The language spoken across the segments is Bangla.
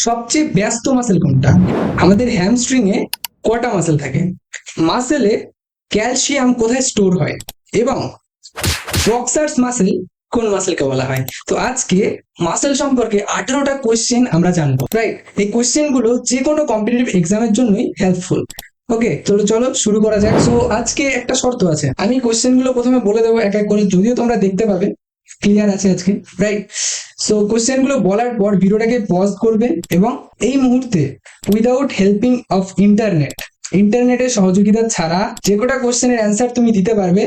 সবচেয়ে ব্যস্ত মাসেল কোনটা? আমাদের হ্যামস্ট্রিং এ কটা মাসেল থাকে? মাসেলে ক্যালসিয়াম কোথায় স্টোর হয়? এবং বক্সার্স মাসেল কোন মাসেলকে বলা হয়? তো আজকে মাসেল সম্পর্কে 18টা কোয়েশ্চেন আমরা জানবো, রাইট? এই কোয়েশ্চেন গুলো যে কোনো কম্পিটিটিভ এক্সামের জন্যই হেল্পফুল। ওকে, চলো চলো শুরু করা যাক। সো আজকে একটা শর্ত আছে, আমি কোয়েশ্চেন গুলো প্রথমে বলে দেবো এক এক করে, যদিও তোমরা দেখতে পাবে ক্লিয়ার আছে আজকে, রাইট? সো কোয়েশ্চেন গুলো বলার পর ভিডিওটাকে পজ করবে এবং এই মুহূর্তে উইদাউট হেল্পিং অফ ইন্টারনেটের সহযোগিতা ছাড়া যে কটা কোয়েশ্চেনের অ্যান্সার তুমি দিতে পারবে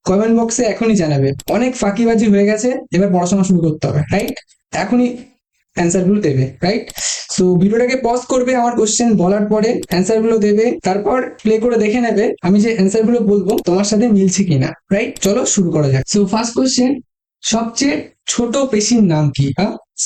কমেন্ট বক্সে এখনই জানাবে। অনেক ফাঁকিবাজি হয়ে গেছে, এবার পড়াশোনা শুরু করতে হবে, রাইট? এখনই অ্যান্সার গুলো দেবে, রাইট? সো ভিডিওটাকে পজ করবে, আমার কোশ্চেন বলার পরে অ্যান্সার গুলো দেবে, তারপর প্লে করে দেখে নেবে আমি যে অ্যান্সার গুলো বলবো তোমার সাথে মিলছে কিনা, রাইট? চলো শুরু করা যাক। সো ফার্স্ট কোশ্চেন, সবচেয়ে ছোট পেশির নাম কি?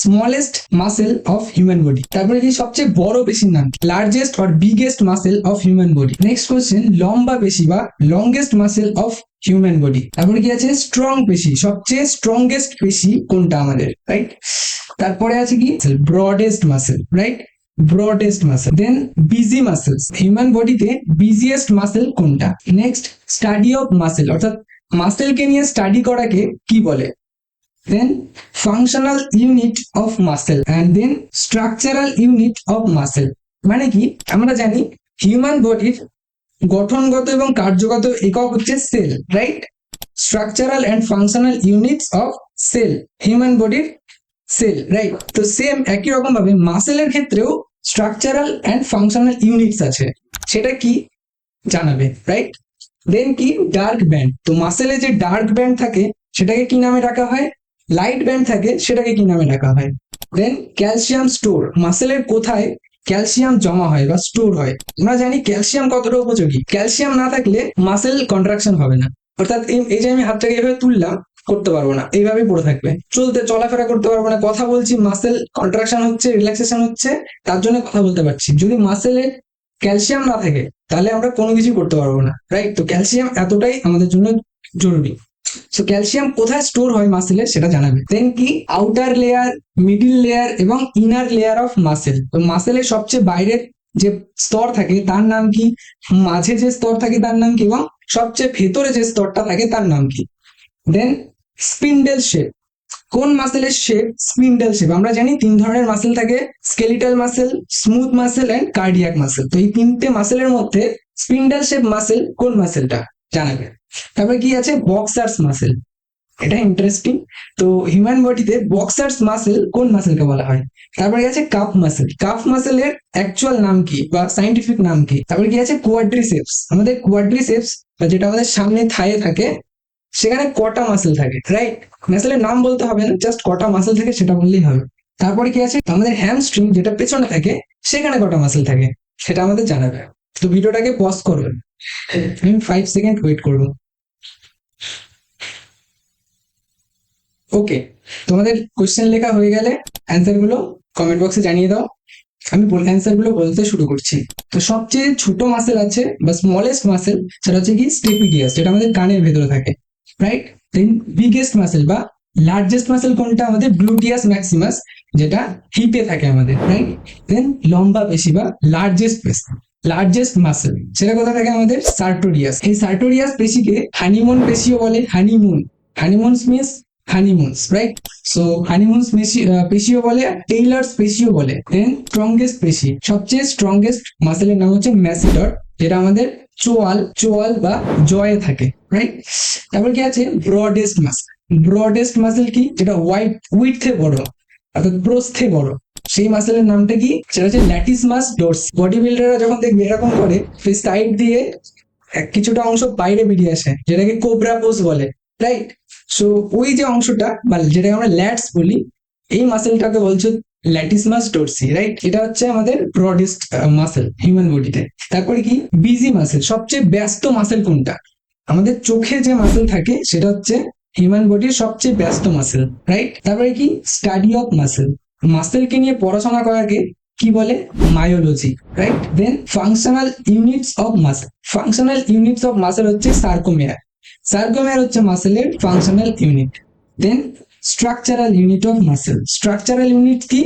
Smallest muscle of human body. তারপরে কি সবচেয়ে বড় পেশির নাম? Largest or biggest muscle of human body. Next question, লম্বা পেশি বা longest muscle of human body. তারপরে কি আছে? স্ট্রং পেশি, সবচেয়ে স্ট্রংগেস্ট পেশি কোনটা আমাদের, রাইট? তারপরে আছে কি? Broadest muscle, right? Broadest muscle. Then busy muscles, human বডিতে বিজিয়েস্ট মাসেল কোনটা? নেক্সট, স্টাডি অফ মাসেল, অর্থাৎ মাসেলকে নিয়ে স্টাডি করাকে কি বলে? Then functional unit of muscle and then structural unit of muscle. মানে কি? আমরা জানি হিউম্যান বডির গঠনগত এবং কার্যগত একক হচ্ছে cell, right? Structural and functional units of cell, human বডির সেল, রাইট? তো সেম একই রকম ভাবে মাসেলের ক্ষেত্রেও স্ট্রাকচারাল অ্যান্ড ফাংশনাল ইউনিটস আছে, সেটা কি জানাবে, রাইট? দেন কি? Dark band. তো মাসেলে যে ডার্ক ব্যান্ড থাকে সেটাকে কি নামে ডাকা হয়? লাইট ব্যান্ড থাকে সেটাকে কি নামে ডাকা হয়? দেন ক্যালসিয়াম স্টোর, মাসেলের কোথায় ক্যালসিয়াম জমা হয় বা স্টোর হয়? আমরা জানি ক্যালসিয়াম কতটা উপযোগী, ক্যালসিয়াম না থাকলে মাসেল কন্ট্রাকশন হবে না, অর্থাৎ এই যে আমি হাতটাকে এইভাবে তুললাম, করতে পারবো না, এইভাবে পড়ে থাকবে, চলাফেরা করতে পারবো না, কথা বলছি মাসেল কন্ট্রাকশন হচ্ছে, রিল্যাক্সেশন হচ্ছে, তার জন্য কথা বলতে পারছি। যদি মাসেলে ক্যালসিয়াম না থাকে তাহলে আমরা কোনো কিছু করতে পারবো না, রাইট? তো ক্যালসিয়াম এতটাই আমাদের জন্য জরুরি। সো ক্যালসিয়াম কোথায় স্টোর হয় মাসেলে সেটা জানাবে। দেন কি? আউটার লেয়ার, মিডিল লেয়ার এবং ইনার লেয়ার অফ মাসেল। তো মাসেলের সবচেয়ে বাইরের যে স্তর থাকে তার নাম কি? মাঝে যে স্তর থাকে তার নাম কি? এবং সবচেয়ে ভেতরে যে স্তরটা থাকে তার নাম কি? দেন স্পিন্ডেল শেপ, কোন মাসেলের শেপ স্পিন্ডেল শেপ? আমরা জানি তিন ধরনের মাসেল থাকে, skeletal muscle, smooth muscle and cardiac muscle. তো এই তিনটে মাসেলের মধ্যে স্পিন্ডেল শেপ মাসেল কোন মাসেলটা জানাবে। তারপরে কি আছে? বক্সার্স মাসেল, এটা ইন্টারেস্টিং। তো হিউম্যান বডিতে বক্সার্স মাসেল কোন মাসেলকে বলা হয়? তারপরে কি আছে? কাফ মাসেল, কাফ মাসেলের অ্যাকচুয়াল নাম কি বা সাইন্টিফিক নাম কি? তারপরে কি আছে? কোয়াড্রিসেপস, আমাদের কোয়াড্রিসেপস যেটা আমাদের সামনে থায়ে থাকে সেখানে কটা মাসেল থাকে, রাইট? মাসেলের নাম বলতে হবে না, জাস্ট কটা মাসেল থাকে সেটা বললেই হবে। তারপরে কি আছে? আমাদের হ্যামস্ট্রিং যেটা পেছনে থাকে সেখানে কটা মাসেল থাকে সেটা আমাদের জানাবে। তো ভিডিওটাকে পজ করবেন, আমি 5 সেকেন্ড ওয়েট করবো। ওকে, তোমাদের কোশ্চেন লেখা হয়ে গেলে অ্যান্সার গুলো কমেন্ট বক্সে জানিয়ে দাও, আমি অ্যান্সার গুলো বলতে শুরু করছি। তো সবচেয়ে ছোট মাসেল আছে বা স্মলেস্ট মাসেল, সেটা হচ্ছে কি? স্টেপিডিয়াস, যেটা আমাদের কানের ভেতরে থাকে, রাইট? দেন বিগেস্ট মাসেল বা লার্জেস্ট মাসেল কোনটা? আমাদের গ্লুটিয়াস ম্যাক্সিমাস, যেটা হিপে থাকে আমাদের, রাইট? দেন লম্বা পেশি বা লার্জেস্ট মাসেল সেটা কোথায় থাকে? আমাদের সার্টোরিয়াস। এই সার্টোরিয়াস পেশিকে হানিমুন পেশিও বলে, হানিমুনস মিন্স হানিমুনস, রাইট? সো হানিমুনস পেশিও বলে, টেইলার্স পেশিও বলে। দেন স্ট্রংগেস্ট পেশি, সবচেয়ে স্ট্রংগেস্ট মাসেলের নাম হচ্ছে ম্যাসিডর, যেটা আমাদের চোয়াল বা জয়ে থাকে, রাইট? তারপর কি আছে? ব্রডেস্ট মাসেল কি? যেটা উইডথে বড়, অর্থাৎ প্রস্থে বড়, সেই মাসেলের নামটা কি? সেটা হচ্ছে ল্যাটিসমাস ডোরসি। বডি বিল্ডাররা যখন দেখবে এরকম করে সাইড দিয়ে কিছুটা অংশ বাইরে বেরিয়ে আসে, যেটাকে কোবরা পোজ বলে, রাইট? সো ওই যে অংশটা বা যেটাকে আমরা ল্যাটস বলি, এই মাসেলটাকে বলছে ল্যাটিসমাস ডোরসি, রাইট? এটা হচ্ছে আমাদের ব্রডেস্ট মাসেল হিউম্যান বডিতে। তারপরে কি? বিজি মাসেল, সবচেয়ে ব্যস্ত মাসেল কোনটা? আমাদের চোখে যে মাসেল থাকে সেটা হচ্ছে হিউম্যান বডির সবচেয়ে ব্যস্ত মাসেল, রাইট? তারপরে কি? স্টাডি অফ মাসেলকে নিয়ে পড়াশোনা করাকে কি বলে? Myology, right? Then functional units of muscle হচ্ছে সার্কোমেয়ার হচ্ছে মাসেলের functional unit. Then structural unit কি?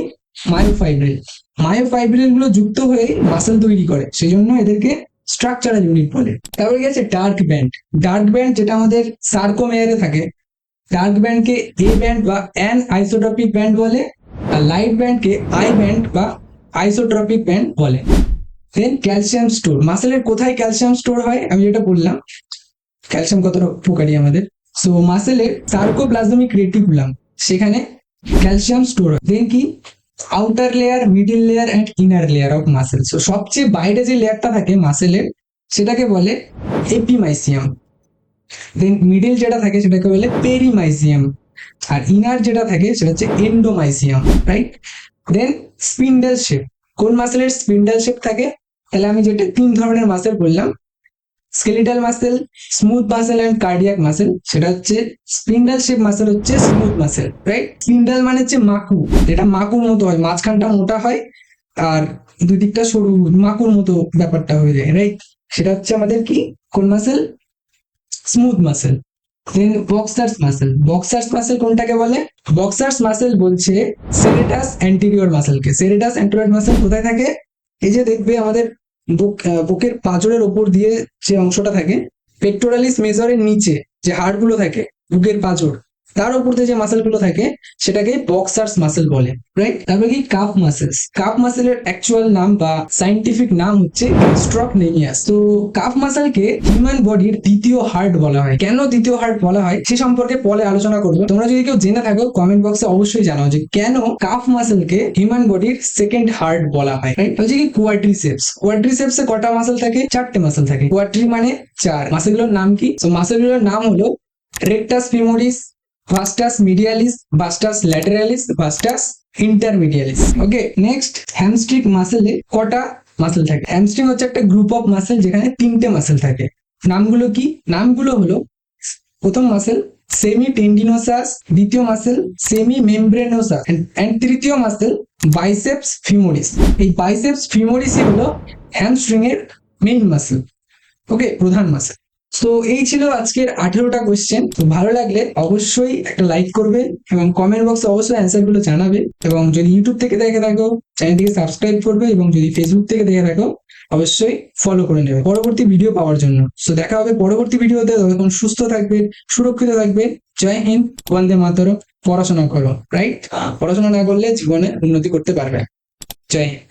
মায়োফাইব্রিল গুলো যুক্ত হয়ে মাসেল তৈরি করে, সেই জন্য এদেরকে স্ট্রাকচারাল ইউনিট বলে। তারপরে গেছে ডার্ক ব্যান্ড। ডার্ক ব্যান্ড যেটা আমাদের সার্কোমেয়ারে থাকে, ডার্ক ব্যান্ডকে এ ব্যান্ড বা অ্যান আইসোট্রপিক ব্যান্ড বলে, আর লাইট ব্যান্ডকে আই ব্যান্ড বা আইসোট্রপিক ব্যান্ড বলে। দেন ক্যালসিয়াম স্টোর। মাসেলের কোথায় ক্যালসিয়াম স্টোর হয় আমি যেটা বললাম, ক্যালসিয়াম কতটা উপকারী আমাদের। সো মাসেলের সার্কোপ্লাজমিক রেটিকুলাম, সেখানে ক্যালসিয়াম স্টোর হয়। দেন কি outer layer, middle layer and inner layer of muscle. So সবচেয়ে বাইরে যে লেয়ারটা থাকে মাসেলের সেটাকে বলে এপিমাইসিয়াম। দেন মিডিল যেটা থাকে সেটাকে বলে পেরিমাইসিয়াম, আর ইনার যেটা থাকে সেটা হচ্ছে এন্ডোমাইসিয়াম, রাইট। দেন স্পিন্ডেল শেপ। কোন মাসেলের স্পিন্ডেল শেপ থাকে? তাহলে আমি যেটা 3 ধরনের মাসেল বললাম, skeletal muscle, smooth muscle and cardiac muscle, সেটা হচ্ছে স্পিন্ডেল শেপ মাসেল হচ্ছে স্মুথ মাসেল, রাইট। স্পিন্ডেল মানে হচ্ছে মাকু, যেটা মাকুর মতো হয়, মাঝখানটা মোটা হয় আর দুই দিকটা সরু, মাকুর মতো ব্যাপারটা হয়ে যায়, রাইট। সেটা হচ্ছে আমাদের কি কোন muscle? Smooth muscle. Then boxers muscle. Boxers muscle কোনটাকে বলে? বক্সার্স মাসেল বলছে সেরেটাস অ্যান্টেরিয়র মাসেলকে। সেরেটাস অ্যান্টেরিয়র মাসেল কোথায় থাকে? এই যে দেখবে আমাদের বুকের পাঁজরের ওপর দিয়ে যে অংশটা থাকে, পেক্টোরালিস মেজরের নিচে যে হাড়গুলো থাকে বুকের পাঁজর, তার উপর দিয়ে যে মাসেল গুলো থাকে সেটাকে বক্সার্স মাসেল বলে, রাইট। তারপরে কি কাফ মাসেলস। কাফ মাসেলের অ্যাকচুয়াল নাম বা সাইন্টিফিক নাম হচ্ছে গ্যাস্ট্রোকনেমিয়াস। তো কাফ মাসেলকে হিউম্যান বডির দ্বিতীয় হার্ট বলা হয়। কেন দ্বিতীয় হার্ট বলা হয় সে সম্পর্কে পরে আলোচনা করবো। তোমরা যদি কেউ জেনে থাকো কমেন্ট বক্সে অবশ্যই জানাও যে কেন কাফ মাসেলকে হিউম্যান বডির সেকেন্ড হার্ট বলা হয়, রাইট। হচ্ছে কি কোয়াড্রিসেপস। কোয়াড্রিসেপসে কটা মাসেল থাকে? 4টে মাসেল থাকে। কোয়াড্রি মানে 4। মাসেলগুলোর নাম কি? তো মাসেলগুলোর নাম হলো রেকটাস ফিমোরিস, ভাস্টাস মিডিয়ালিস, ভাস্টাস ল্যাটেরালিস, ভাস্টাস ইন্টারমিডিয়ালিস। ওকে, নেক্সট হ্যামস্ট্রিং মাসেলে কটা মাসেল থাকে? হ্যামস্ট্রিং হচ্ছে একটা গ্রুপ অফ মাসেল যেখানে 3টে মাসেল থাকে। নামগুলো কি? নামগুলো হলো, প্রথম মাসেল সেমি টেন্ডিনোসাস, দ্বিতীয় মাসেল সেমি মেমব্রেনোসাস এন্ড তৃতীয় মাসেল বাইসেপস ফিমোরিস। এই বাইসেপস ফিমোরিসই হলো হ্যামস্ট্রিং এর মেইন মাসেল, ওকে, প্রধান মাসেল। তো এই ছিল আজকের 18টা কোয়েশ্চেন। তো ভালো লাগলে অবশ্যই একটা লাইক করবে এবং কমেন্ট বক্সে অবশ্যই অ্যান্সার গুলো জানাবে, এবং যদি ইউটিউব থেকে দেখে থাকো চ্যানেলটিকে সাবস্ক্রাইব করবে, এবং যদি ফেসবুক থেকে দেখে থাকো অবশ্যই ফলো করে নেবে পরবর্তী ভিডিও পাওয়ার জন্য। তো দেখা হবে পরবর্তী ভিডিওতে। ততক্ষণ সুস্থ থাকবে, সুরক্ষিত থাকবে। জয় হিন্দ, বন্দে মাতরম। পড়াশোনা করো, রাইট। পড়াশোনা না করলে জীবনে উন্নতি করতে পারবে। জয় হিন্দ।